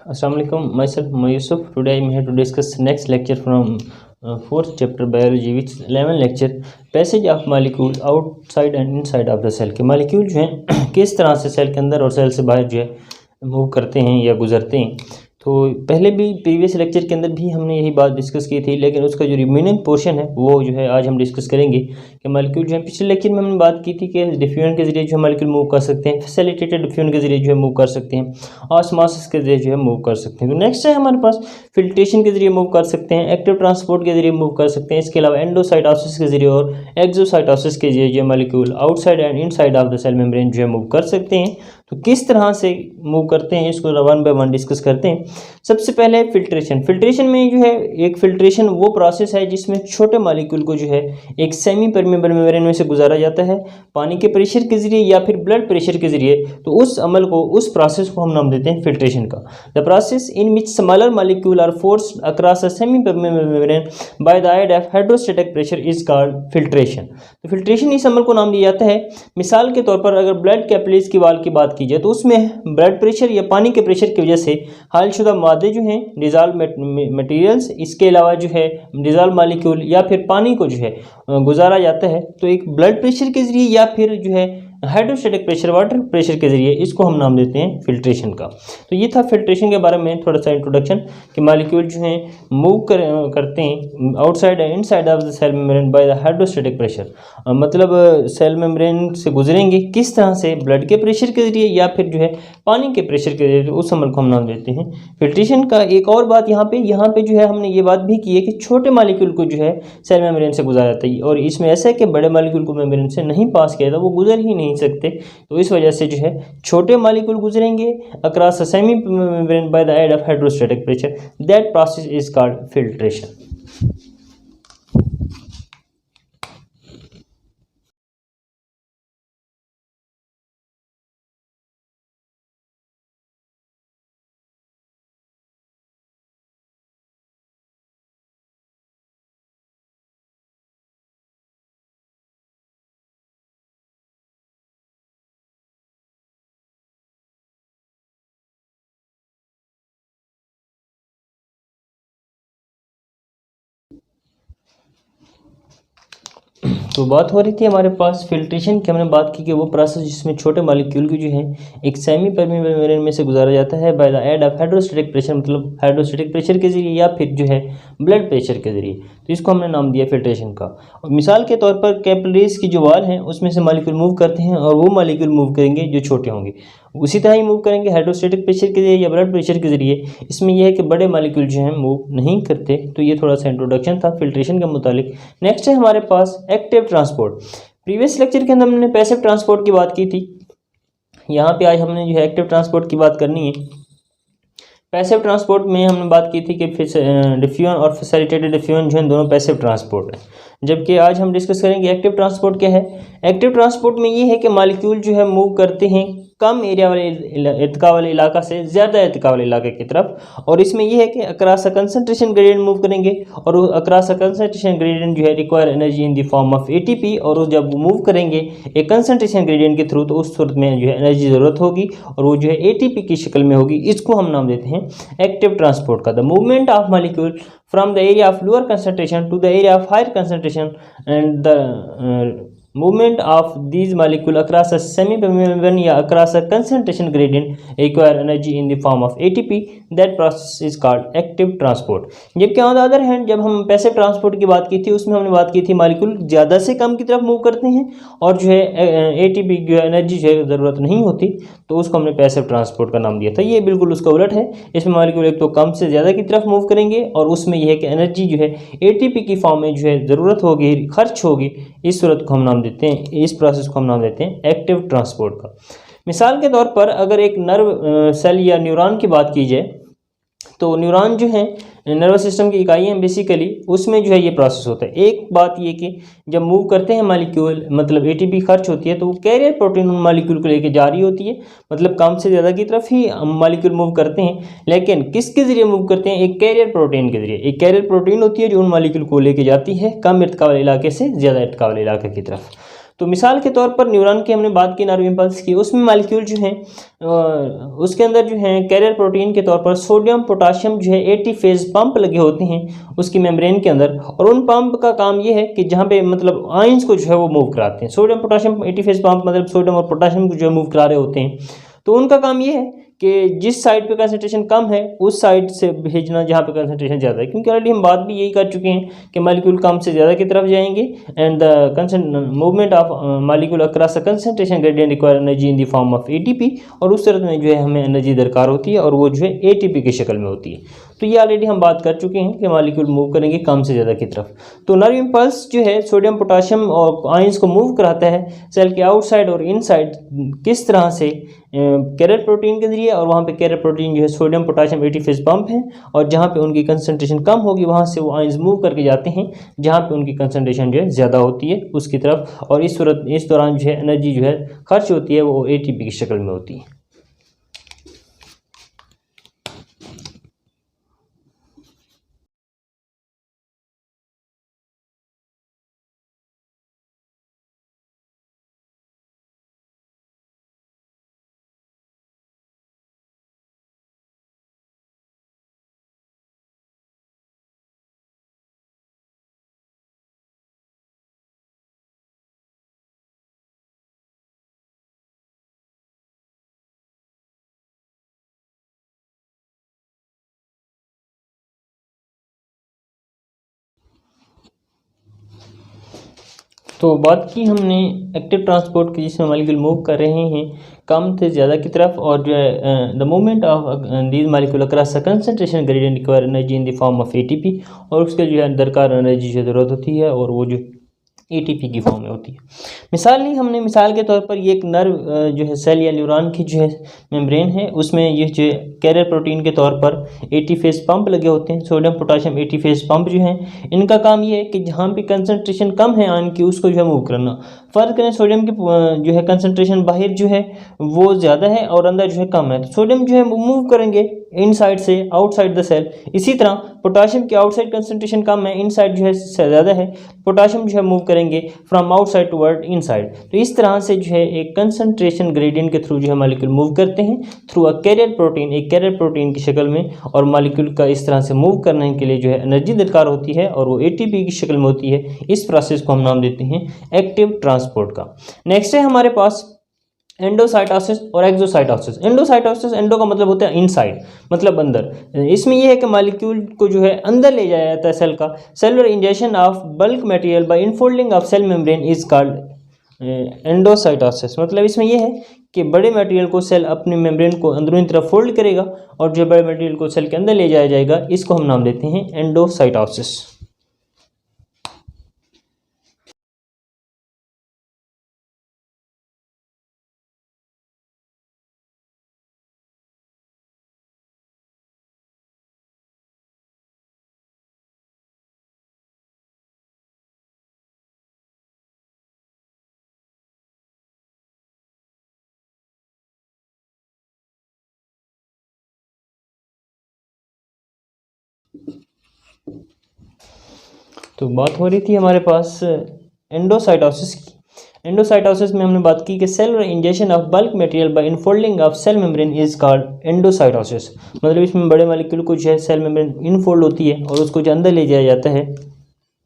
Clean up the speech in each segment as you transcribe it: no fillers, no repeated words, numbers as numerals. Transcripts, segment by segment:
Assalamu alaikum. Myself Yusuf. Today I'm here to discuss next lecture from fourth chapter biology, which is 11 lecture passage of molecule outside and inside of the cell. के molecule जो हैं किस तरह से cell के अंदर और cell से बाहर जो है मूव करते हैं या गुजरते हैं। तो पहले भी प्रीवियस लेक्चर के अंदर भी हमने यही बात डिस्कस की थी, लेकिन उसका जो रिमेनिंग पोर्शन है वो जो है आज हम डिस्कस करेंगे कि मॉलिक्यूल जो है पिछले लेक्चर में हमने बात की थी कि डिफ्यूजन के जरिए जो है मॉलिक्यूल मूव कर सकते हैं, फैसिलिटेटेड डिफ्यूजन के जरिए जो है मूव कर सकते हैं, ऑस्मोसिस के जरिए जो है मूव कर सकते हैं। तो नेक्स्ट है हमारे पास फिल्ट्रेशन के जरिए मूव कर सकते हैं, एक्टिव ट्रांसपोर्ट के जरिए मूव कर सकते हैं, इसके अलावा एंडोसाइटोसिस के जरिए और एक्सोसाइटोसिस के जरिए जो molecule outside and inside of the cell membrane जो है मूव कर सकते हैं। तो किस तरह से मूव करते हैं इसको वन बाय वन डिस्कस करते हैं। सबसे पहले फिल्ट्रेशन। फिल्ट्रेशन में जो है एक फिल्ट्रेशन वो प्रोसेस है जिसमें छोटे मॉलिक्यूल को जो है एक सेमी परमेबल मेम्ब्रेन में से गुजारा जाता है पानी के प्रेशर के जरिए या फिर ब्लड प्रेशर के जरिए। तो उस अमल को, उस प्रोसेस को हम नाम देते हैं फिल्ट्रेशन का। The process in which smaller molecule are forced across a semi permeable membrane by the aid of hydrostatic pressure is called filtration. तो फिल्ट्रेशन इस अमल को नाम दिया जाता है। मिसाल के तौर पर अगर ब्लड कैपिलरीज की वाल की बात की जाए तो उसमें ब्लड प्रेशर या पानी के प्रेशर की वजह से हालशुदा मादे जो हैं डिजॉल्व मटेरियल्स, इसके अलावा जो है डिजॉल्व मॉलिक्यूल या फिर पानी को जो है गुजारा जाता है। तो एक ब्लड प्रेशर के जरिए या फिर जो है हाइड्रोस्टैटिक प्रेशर, वाटर प्रेशर के जरिए, इसको हम नाम देते हैं फिल्ट्रेशन का। तो ये था फिल्ट्रेशन के बारे में थोड़ा सा इंट्रोडक्शन कि मॉलिक्यूल जो है मूव करते हैं outside and inside of the cell membrane by the hydrostatic pressure. मतलब सेल मेम्ब्रेन से गुजरेंगे किस तरह से, ब्लड के प्रेशर के जरिए या फिर जो है पानी के प्रेशर के जरिए, उस अमल को हम नाम देते हैं फिल्ट्रेशन का। एक और बात यहाँ पे जो है हमने ये बात भी की है कि छोटे मॉलिक्यूल को जो है सेल मेम्ब्रेन से गुजारा जाता है, और इसमें ऐसा है कि बड़े मॉलिक्यूल को मेम्ब्रेन से नहीं पास किया था, वो गुजर ही नहीं सकते। तो इस वजह से जो है छोटे मॉलिक्यूल गुजरेंगे across a semi membrane by the aid of hydrostatic pressure. That process is called filtration. तो बात हो रही थी हमारे पास फिल्ट्रेशन की। हमने बात की कि वो प्रोसेस जिसमें छोटे मॉलिक्यूल की जो है एक सेमी परमेबल मेम्ब्रेन में से गुजारा जाता है by the aid of hydrostatic pressure, मतलब हाइड्रोस्टैटिक प्रेशर के जरिए या फिर जो है ब्लड प्रेशर के जरिए। तो इसको हमने नाम दिया फिल्ट्रेशन का। और मिसाल के तौर पर कैपिलरीज की जो वाल हैं उसमें से मॉलिक्यूल मूव करते हैं और वो मॉलिक्यूल मूव करेंगे जो छोटे होंगे, उसी तरह ही मूव करेंगे हाइड्रोस्टैटिक प्रेशर के जरिए या ब्लड प्रेशर के जरिए। इसमें यह है कि बड़े मॉलिक्यूल जो हैं मूव नहीं करते। तो ये थोड़ा सा इंट्रोडक्शन था फिल्ट्रेशन के मुतालिक। नेक्स्ट है हमारे पास एक्टिव ट्रांसपोर्ट। प्रीवियस लेक्चर के अंदर हमने पैसिव ट्रांसपोर्ट की बात की थी, यहाँ पे आज हमने जो है एक्टिव ट्रांसपोर्ट की बात करनी है। पैसिव ट्रांसपोर्ट में हमने बात की थी कि डिफ्यूजन और फैसिलिटेटेड डिफ्यूजन जो है दोनों पैसिव ट्रांसपोर्ट है, जबकि आज हम डिस्कस करेंगे एक्टिव ट्रांसपोर्ट क्या है। एक्टिव ट्रांसपोर्ट में ये है कि मॉलिक्यूल जो है मूव करते हैं कम एरिया वाले इर्तिका वाले इलाका से ज़्यादा इर्तिका वाले इलाके की तरफ, और इसमें यह है कि across a concentration gradient move करेंगे, और अक्रॉस अ कंसंट्रेशन ग्रेडियंट जो है require energy in the form of ATP, और जब वो मूव करेंगे एक कंसंट्रेशन ग्रेडियंट के थ्रू तो उस सूरत में जो है एनर्जी ज़रूरत होगी और वो जो है एटीपी की शक्ल में होगी। इसको हम नाम देते हैं एक्टिव ट्रांसपोर्ट का। The movement of molecule from the area of lower concentration to the area of higher concentration and the movement of these molecule across a semi-permeable या across a concentration gradient require energy in the form of ATP. That process is called active transport. जबकि on the other hand जब हम passive transport की बात की थी उसमें हमने बात की थी मॉलिक्यूल ज़्यादा से कम की तरफ मूव करते हैं और जो है ATP जो एनर्जी जो है ज़रूरत नहीं होती, तो उसको हमने पैसिव ट्रांसपोर्ट का नाम दिया था। ये बिल्कुल उसका उलट है। इसमें मॉलिक्यूल एक तो कम से ज़्यादा की तरफ मूव करेंगे और उसमें यह है कि एनर्जी जो है ATP की फॉर्म में जो है ज़रूरत होगी, खर्च होगी। इस सूरत को हम नाम देते हैं, इस प्रोसेस को हम नाम देते हैं एक्टिव ट्रांसपोर्ट का। मिसाल के तौर पर अगर एक नर्व सेल या न्यूरॉन की बात की जाए तो न्यूरॉन जो है नर्वस सिस्टम की इकाई है बेसिकली, उसमें जो है ये प्रोसेस होता है। एक बात ये कि जब मूव करते हैं मॉलिक्यूल, मतलब एटीपी खर्च होती है, तो वो कैरियर प्रोटीन उन मॉलिक्यूल को लेके जा रही होती है, मतलब कम से ज़्यादा की तरफ ही मॉलिक्यूल मूव करते हैं। लेकिन किसके ज़रिए मूव करते हैं? एक कैरियर प्रोटीन के जरिए। एक कैरियर प्रोटीन होती है जो उन मॉलिक्यूल को लेके जाती है कम इर्तिका वाले इलाके से ज़्यादा इर्तिका वाले इलाके की तरफ। तो मिसाल के तौर पर न्यूरॉन की हमने बात की, नर्व इम्पल्स की, उसमें मॉलिक्यूल जो है उसके अंदर जो है कैरियर प्रोटीन के तौर पर सोडियम पोटाशियम जो है 80 फेज पंप लगे होते हैं उसकी मेम्ब्रेन के अंदर, और उन पंप का काम ये है कि जहाँ पे मतलब आयंस को जो है वो मूव कराते हैं। सोडियम पोटाशियम 80 फेज पंप मतलब सोडियम और पोटाशियम को जो है मूव करा रहे होते हैं। तो उनका काम ये है कि जिस साइड पे कंसंट्रेशन कम है उस साइड से भेजना जहाँ पे कंसंट्रेशन ज़्यादा है, क्योंकि ऑलरेडी हम बात भी यही कर चुके हैं कि मॉलिक्यूल कम से ज़्यादा की तरफ जाएंगे and the movement of molecule across the concentration gradient require energy in the form of ATP, और उस तरह में जो है हमें एनर्जी दरकार होती है और वो जो है एटीपी की शक्ल में होती है। तो ये ऑलरेडी हम बात कर चुके हैं कि मॉलिक्यूल मूव करेंगे कम से ज़्यादा की तरफ। तो नर्व इम्पल्स जो है सोडियम पोटाशियम और आयंस को मूव कराता है सेल के आउटसाइड और इनसाइड, किस तरह से कैरियर प्रोटीन के जरिए, और वहाँ पे कैरियर प्रोटीन जो है सोडियम पोटाशियम 80 फेज पंप है, और जहाँ पे उनकी कंसंट्रेशन कम होगी वहाँ से वो आयंस मूव करके जाते हैं जहाँ पे उनकी कंसंट्रेशन जो है ज़्यादा होती है उसकी तरफ, और इस दौरान जो है एनर्जी जो है खर्च होती है वो एटीपी की शक्ल में होती है। तो बात की हमने एक्टिव ट्रांसपोर्ट की, जिसमें मॉलिक्यूल मूव कर रहे हैं कम से ज़्यादा की तरफ, और जो है the movement of these molecule across concentration gradient require energy in the form of ATP, और उसके जो है दरकार एनर्जी की ज़रूरत होती है और वो जो एटीपी की फॉर्म में होती है। मिसाल ली हमने, मिसाल के तौर पर ये एक नर्व जो है सेल या न्यूरॉन की जो है मेम्ब्रेन है, उसमें ये जो कैरियर प्रोटीन के तौर पर 80 फेज पंप लगे होते हैं, सोडियम पोटाशियम 80 फेज पंप जो हैं इनका काम ये है कि जहाँ पे कंसंट्रेशन कम है आयन की उसको जो है मूव करना। फर्क करें सोडियम की जो है कंसंट्रेशन बाहर जो है वो ज़्यादा है और अंदर जो है कम है, तो सोडियम जो है मूव करेंगे इनसाइड से आउटसाइड द सेल। इसी तरह पोटाशियम की आउटसाइड कंसंट्रेशन कम है, इनसाइड जो है ज़्यादा है, पोटाशियम जो है मूव करेंगे फ्रॉम आउटसाइड टुवर्ड इनसाइड। तो इस तरह से जो है एक कंसंट्रेशन ग्रेडियंट के थ्रू जो है मॉलिक्यूल मूव करते हैं थ्रू अ कैरियर प्रोटीन, एक कैरियर प्रोटीन की शक्ल में, और मॉलिक्यूल का इस तरह से मूव करने के लिए जो है एनर्जी दरकार होती है और वो एटीपी की शक्ल में होती है। इस प्रोसेस को हम नाम देते हैं एक्टिव ट्रांसपोर्ट का। नेक्स्ट है हमारे पास एंडोसाइटोसिस और एक्सोसाइटोसिस। एंडोसाइटोसिस, एंडो का मतलब होता है इनसाइड, मतलब अंदर। इसमें यह है कि मॉलिक्यूल को जो है अंदर ले जाया जाता है सेल का। Cellular injection of bulk material by infolding of cell membrane is called endocytosis. मतलब इसमें यह है कि बड़े मटेरियल को सेल अपने मेम्ब्रेन को अंदरूनी तरफ फोल्ड करेगा और जो बड़े मटेरियल को सेल के अंदर ले जाया जाएगा, इसको हम नाम देते हैं एंडोसाइटोसिस। तो बात हो रही थी हमारे पास एंडोसाइटोसिस की। एंडोसाइटोसिस में हमने बात की कि cellular injection of bulk material by infolding of cell membrane is called endocytosis. मतलब इसमें बड़े मॉलिक्यूल को जो है सेल मेम्ब्रेन इनफोल्ड होती है और उसको जो अंदर ले जाया जाता है,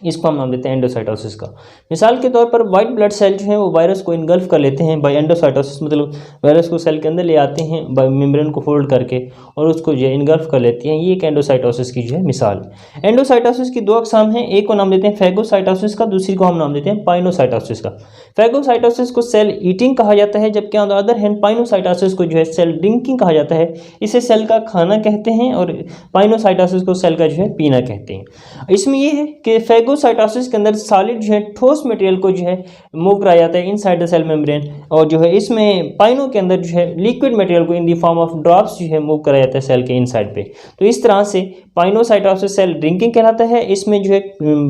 इसको हम नाम देते हैं एंडोसाइटोसिस का। मिसाल के तौर पर वाइट ब्लड सेल जो है वो वायरस को इनगल्फ कर लेते हैं बाय एंडोसाइटोसिस, मतलब वायरस को सेल के अंदर ले आते हैं बाय मेम्ब्रेन को फोल्ड करके और उसको जो है इनगल्फ कर लेती हैं। ये एक एंडोसाइटोसिस की जो है मिसाल है। एंडोसाइटोसिस की दो अकसाम हैं, एक को नाम देते हैं फैगोसाइटोसिस का, दूसरी को हम नाम देते हैं पाइनोसाइटोसिस का। फैगोसाइटोसिस को सेल ईटिंग कहा जाता है, जबकि on the other hand pinocytosis को जो है सेल ड्रिंकिंग कहा जाता है। इसे सेल का खाना कहते हैं और पाइनोसाइटोसिस को सेल का जो है पीना कहते हैं। इसमें यह है कि फैगोसाइटोसिस के अंदर सॉलिड जो है ठोस मटेरियल को जो है मूव कराया जाता है इनसाइड द सेल मेम्ब्रेन, और जो है इसमें पाइनो के अंदर जो है लिक्विड मटेरियल को in the form of drops जो है मूव कराया जाता है सेल के इनसाइड पे। तो इस तरह से पाइनोसाइटोसिस सेल ड्रिंकिंग कहलाता है। इसमें जो है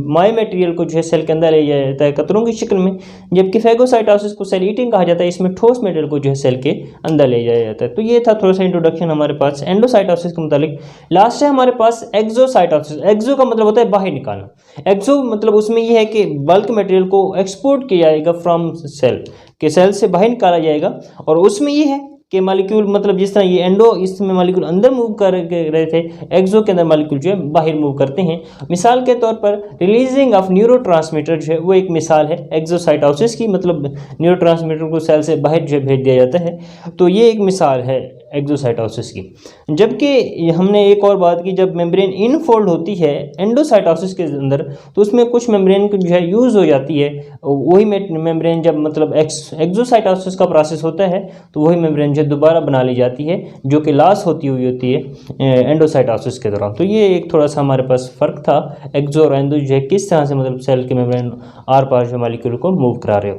माय मटेरियल को जो है सेल के अंदर ले जाया जाता है कतरों की शक्ल में, जबकि फैगोसाइटोसिस को सेल ईटिंग कहा जाता है, इसमें ठोस मटेरियल को जो है सेल के अंदर ले जाया जाता है। तो ये था थोड़ा सा इंट्रोडक्शन हमारे पास एंडोसाइटोसिस के मुतालिक। लास्ट है हमारे पास एक्सोसाइटोसिस। एक्सो का मतलब होता है बाहर निकालना। एक्सो एक्सो मतलब उसमें ये है कि बल्क मटेरियल को एक्सपोर्ट किया जाएगा फ्रॉम सेल, के सेल से बाहर निकाला जाएगा। और उसमें ये है कि मॉलिक्यूल मतलब जिस तरह ये एंडो इसमें मॉलिक्यूल अंदर मूव कर रहे थे, एक्सो के अंदर मॉलिक्यूल जो है बाहर मूव करते हैं। मिसाल के तौर पर रिलीजिंग ऑफ न्यूरोट्रांसमीटर जो है वो एक मिसाल है एक्सोसाइटोसिस की, मतलब न्यूरोट्रांसमीटर को सेल से बाहर जो है भेज दिया जाता है। तो ये एक मिसाल है एक्सोसाइटोसिस की। जबकि हमने एक और बात की, जब मेम्ब्रेन इनफोल्ड होती है एंडोसाइटोसिस के अंदर तो उसमें कुछ मेम्ब्रेन जो है यूज़ हो जाती है। वही मेम्ब्रेन जब मतलब एक्सोसाइटोसिस का प्रोसेस होता है तो वही मेम्ब्रेन जो दोबारा बना ली जाती है, जो कि लॉस होती हुई होती है एंडोसाइटोसिस के दौरान। तो ये एक थोड़ा सा हमारे पास फ़र्क था, एक्सो और एंडो जो है किस तरह से मतलब सेल के मेम्ब्रेन आर पार जो मॉलिक्यूल को मूव करा रहे हो।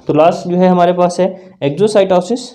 तो लास्ट जो है हमारे पास है एक्सोसाइटोसिस।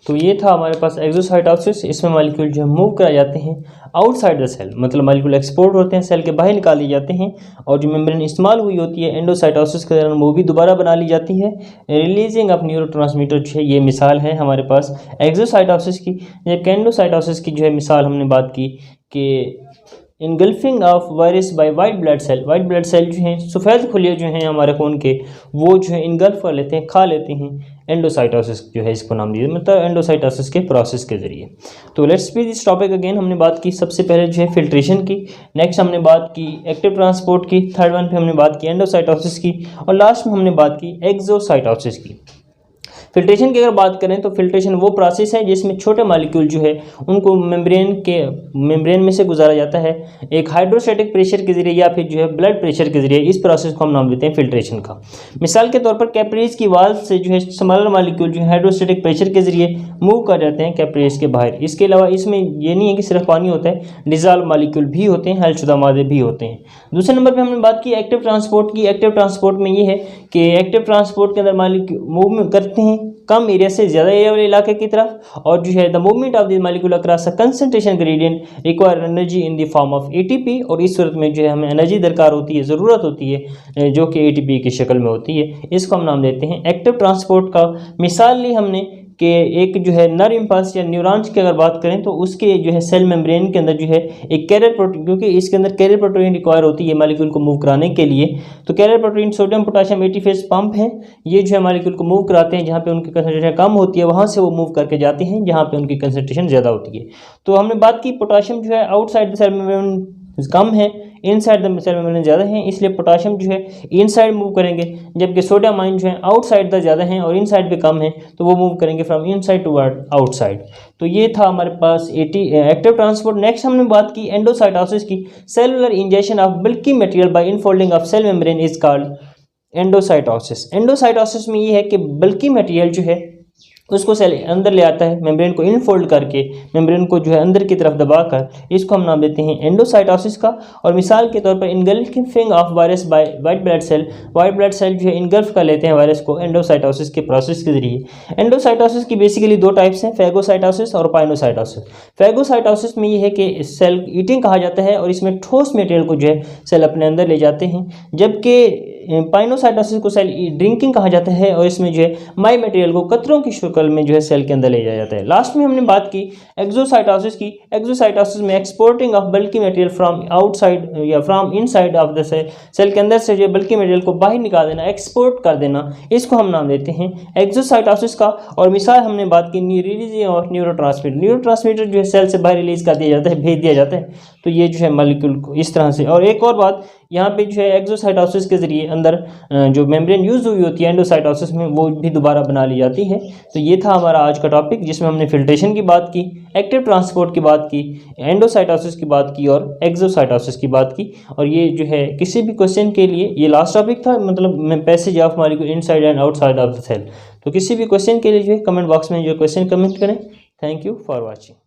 तो ये था हमारे पास एक्सोसाइटोसिस। इसमें मॉलिक्यूल जो है मूव कराए जाते हैं आउटसाइड द सेल, मतलब मॉलिक्यूल एक्सपोर्ट होते हैं, सेल के बाहर निकाल लिए जाते हैं, और जो मेम्ब्रेन इस्तेमाल हुई होती है एंडोसाइटोसिस के दौरान वो भी दोबारा बना ली जाती है। रिलीजिंग ऑफ न्यूरोट्रांसमीटर जो है ये मिसाल है हमारे पास एक्सोसाइटोसिस की। जबकि एंडोसाइटोसिस की जो है मिसाल हमने बात की कि engulfing of virus by white blood cell, white blood cell जो हैं सफ़ेद खुलिया जो हैं हमारे खून के, वो जो है इनगल्फ कर लेते हैं, खा लेते हैं। एंडोसाइटोसिस जो है इसको नाम दिया, मतलब एंडोसाइटोसिस के प्रोसेस के जरिए। तो let's be this topic again. हमने बात की सबसे पहले जो है फिल्ट्रेशन की, नेक्स्ट हमने बात की एक्टिव ट्रांसपोर्ट की, थर्ड वन पे हमने बात की एंडोसाइटोसिस की, और लास्ट में हमने बात की एक्सोसाइटोसिस की। फिल्ट्रेशन की अगर बात करें तो फिल्ट्रेशन वो प्रोसेस है जिसमें छोटे मॉलिक्यूल जो है उनको मेम्ब्रेन में से गुजारा जाता है एक हाइड्रोस्टैटिक प्रेशर के जरिए या फिर जो है ब्लड प्रेशर के जरिए। इस प्रोसेस को हम नाम देते हैं फिल्ट्रेशन का। मिसाल के तौर पर कैपिलरीज की वाल्व से जो है स्मॉलर मॉलिक्यूल जो है हाइड्रोस्टैटिक प्रेशर के जरिए मूव कर जाते हैं कैपिलरीज के बाहर। इसके अलावा इसमें ये नहीं है कि सिर्फ पानी होता है, डिजॉल्व मॉलिक्यूल भी होते हैं, हलशुदा मादे भी होते हैं। दूसरे नंबर पर हमने बात की एक्टिव ट्रांसपोर्ट की। एक्टिव ट्रांसपोर्ट में ये है कि एक्टिव ट्रांसपोर्ट के अंदर मॉलिक्यूल मूव करते हैं कम एरिया से ज़्यादा एरिया वाले इलाके की तरफ, और जो है the movement of the molecule across a concentration gradient require energy in the form of ATP. और इस सूरत में जो है हमें एनर्जी दरकार होती है, ज़रूरत होती है, जो कि एटीपी की शक्ल में होती है। इसको हम नाम देते हैं एक्टिव ट्रांसपोर्ट का। मिसाल ली हमने कि एक जो है नर्व इम्पल्स या न्यूरॉन्स की अगर बात करें तो उसके जो है सेल मेम्ब्रेन के अंदर जो है एक कैरियर प्रोटीन, क्योंकि इसके अंदर कैरियर प्रोटीन रिक्वायर होती है मॉलिक्यूल को मूव कराने के लिए। तो carrier protein sodium potassium ATPase pump हैं, ये जो है मॉलिक्यूल को मूव कराते हैं, जहाँ पे उनकी कंसंट्रेशन कम होती है वहाँ से वो मूव करके जाते हैं जहाँ पे उनकी कंसंट्रेशन ज़्यादा होती है। तो हमने बात की पोटेशियम जो है आउटसाइड द सेल मेम्ब्रेन कम है, इनसाइड द सेल मेम्ब्रेन ज़्यादा है, इसलिए पोटेशियम जो है इनसाइड मूव करेंगे, जबकि सोडियम आयन जो है आउटसाइड द ज़्यादा हैं और इनसाइड पे कम है, तो वो मूव करेंगे फ्रॉम इनसाइड टुवर्ड आउटसाइड। तो ये था हमारे पास एक्टिव ट्रांसपोर्ट। नेक्स्ट हमने बात की एंडोसाइटोसिस की। Cellular injection of bulky material by infolding of cell membrane is called endocytosis. Endocytosis में ये है कि बल्की मटेरियल जो है उसको सेल अंदर ले आता है, मेम्ब्रेन को इनफोल्ड करके मेम्ब्रेन को जो है अंदर की तरफ दबाकर, इसको हम नाम देते हैं एंडोसाइटोसिस का। और मिसाल के तौर पर engulfing of virus by white blood cell, white blood cell जो है इनगल्फ कर लेते हैं वायरस को एंडोसाइटोसिस के प्रोसेस के जरिए। एंडोसाइटोसिस की बेसिकली दो टाइप्स हैं, फैगोसाइटोसिस और पाइनोसाइटोसिस। फैगोसाइटोसिस में ये है कि सेल ईटिंग कहा जाता है और इसमें ठोस मटेरियल को जो है सेल अपने अंदर ले जाते हैं, जबकि पाइनोसाइटोसिस को सेल ड्रिंकिंग कहा जाता है और इसमें जो है माई मटेरियल को कतरों की शक्ल में जो है सेल के अंदर ले जाया जाता है। लास्ट में हमने बात की एक्सोसाइटोसिस की। एक्सोसाइटोसिस में exporting of bulky material from outside या from inside of the cell, cell के अंदर से जो बल्की मटेरियल को बाहर निकाल देना, एक्सपोर्ट कर देना, इसको हम नाम देते हैं एक्सोसाइटोसिस का। और मिसाल हमने बात की रिलीजिंग ऑफ न्यूरोट्रांसमीटर। न्यूरोट्रांसमीटर जो है सेल से बाहर रिलीज कर दिया जाता है, भेज दिया जाता है, तो ये जो है मॉलिक्यूल को इस तरह से। और एक और बात, यहाँ पे जो है एक्सोसाइटोसिस के ज़रिए अंदर जो मेम्ब्रेन यूज़ हुई होती है एंडोसाइटोसिस में, वो भी दोबारा बना ली जाती है। तो ये था हमारा आज का टॉपिक, जिसमें हमने फिल्ट्रेशन की बात की, एक्टिव ट्रांसपोर्ट की बात की, एंडोसाइटोसिस की बात की और एक्सोसाइटोसिस की बात की। और ये जो है किसी भी क्वेश्चन के लिए ये लास्ट टॉपिक था, मतलब passage of molecule inside and outside of the cell. तो किसी भी क्वेश्चन के लिए जो है कमेंट बॉक्स में जो क्वेश्चन कमेंट करें। Thank you for watching.